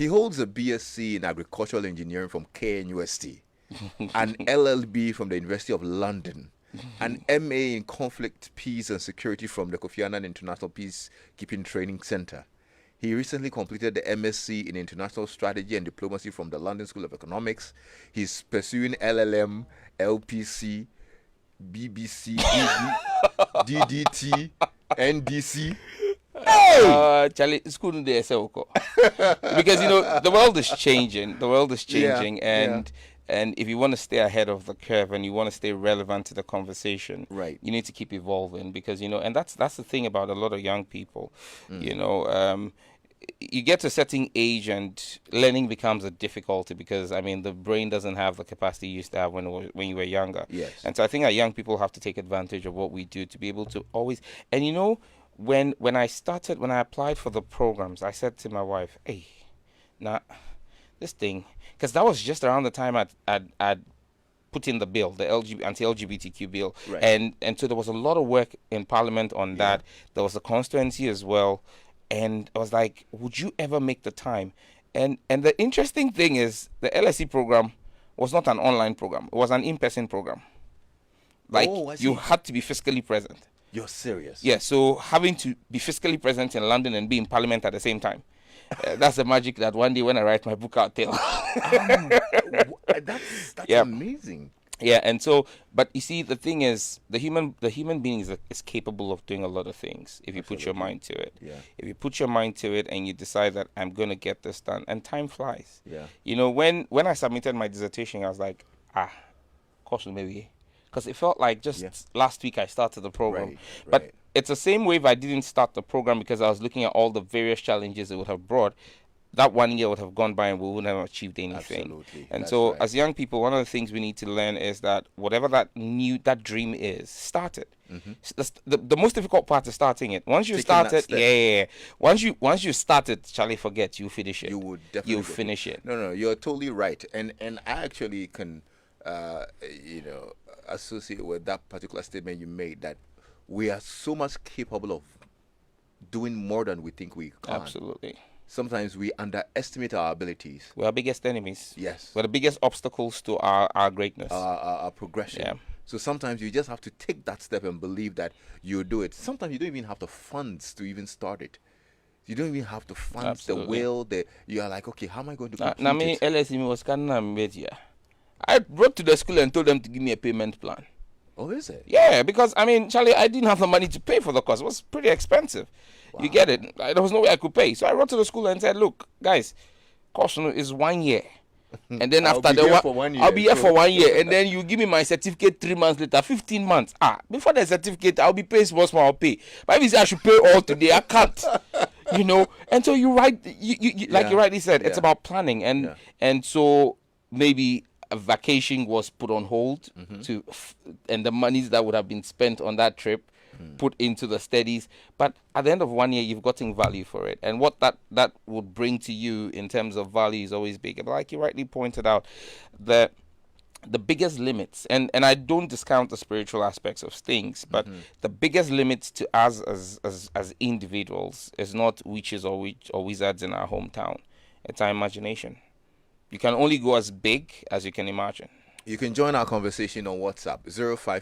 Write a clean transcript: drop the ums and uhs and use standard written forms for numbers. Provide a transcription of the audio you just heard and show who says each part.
Speaker 1: He holds a BSc in agricultural engineering from KNUST, an LLB from the University of London, an MA in conflict, peace, and security from the Kofi Annan International Peacekeeping Training Center. He recently completed the MSc in International Strategy and Diplomacy from the London School of Economics. He's pursuing LLM, LPC, BBC, DDT, NDC.
Speaker 2: Charlie, school in the SLCO. Because the world is changing. The world is changing, and if you want to stay ahead of the curve and you want to stay relevant to the conversation,
Speaker 1: right,
Speaker 2: you need to keep evolving. Because and that's the thing about a lot of young people. You get to a certain age and learning becomes a difficulty because the brain doesn't have the capacity you used to have when you were younger.
Speaker 1: Yes.
Speaker 2: And so I think that young people have to take advantage of what we do to be able to always. And when I applied for the programs, I said to my wife, "Hey, this thing," because that was just around the time I'd put in the bill, the anti-LGBTQ bill,
Speaker 1: right.
Speaker 2: and so there was a lot of work in Parliament on that. There was a constituency as well. And I was like, would you ever make the time? And the interesting thing is the LSE program was not an online program. It was an in-person program. Like, you had to be physically present.
Speaker 1: You're serious?
Speaker 2: Yeah, so having to be physically present in London and be in Parliament at the same time. That's the magic that one day when I write my book, I'll tell.
Speaker 1: That's amazing.
Speaker 2: Yeah, and so, but you see, the thing is, the human being is capable of doing a lot of things if you put your mind to it.
Speaker 1: Yeah.
Speaker 2: If you put your mind to it and you decide that I'm going to get this done, and time flies.
Speaker 1: Yeah.
Speaker 2: When I submitted my dissertation, I was like, course maybe, because it felt like just last week I started the program.
Speaker 1: Right.
Speaker 2: But it's the same way if I didn't start the program because I was looking at all the various challenges it would have brought. That 1 year would have gone by and we wouldn't have achieved anything.
Speaker 1: Absolutely.
Speaker 2: And so as young people, one of the things we need to learn is that whatever that dream is, start it.
Speaker 1: Mm-hmm.
Speaker 2: The most difficult part is starting it. Once you start it, Once you start it, Charlie, forget, you finish it.
Speaker 1: You would definitely
Speaker 2: finish it.
Speaker 1: No, you're totally right. And I actually can associate with that particular statement you made, that we are so much capable of doing more than we think we can.
Speaker 2: Absolutely.
Speaker 1: Sometimes we underestimate our abilities.
Speaker 2: We're our biggest enemies.
Speaker 1: Yes.
Speaker 2: We're the biggest obstacles to our greatness.
Speaker 1: Our progression.
Speaker 2: Yeah.
Speaker 1: So sometimes you just have to take that step and believe that you'll do it. Sometimes you don't even have the funds to even start it. You don't even have the funds, the will. You are like, okay, how am I going to complete it?
Speaker 2: LSE was I wrote to the school and told them to give me a payment plan.
Speaker 1: Oh, is it?
Speaker 2: Yeah, because, Charlie, I didn't have the money to pay for the course. It was pretty expensive. Wow. You get it? There was no way I could pay. So I wrote to the school and said, look, guys, course is 1 year. And then after I'll be here for 1 year. And then you give me my certificate 3 months later, 15 months. Before the certificate, I'll be paid small, I'll pay. But if you say I should pay all today, I can't. And so you write, like you rightly said, it's about planning. And so maybe a vacation was put on hold and the monies that would have been spent on that trip put into the studies. But at the end of 1 year, you've gotten value for it. And what that would bring to you in terms of value is always big. But like you rightly pointed out, the biggest limits, and I don't discount the spiritual aspects of things, but the biggest limits to us as individuals is not witches or wizards in our hometown. It's our imagination. You can only go as big as you can imagine.
Speaker 1: You can join our conversation on WhatsApp 05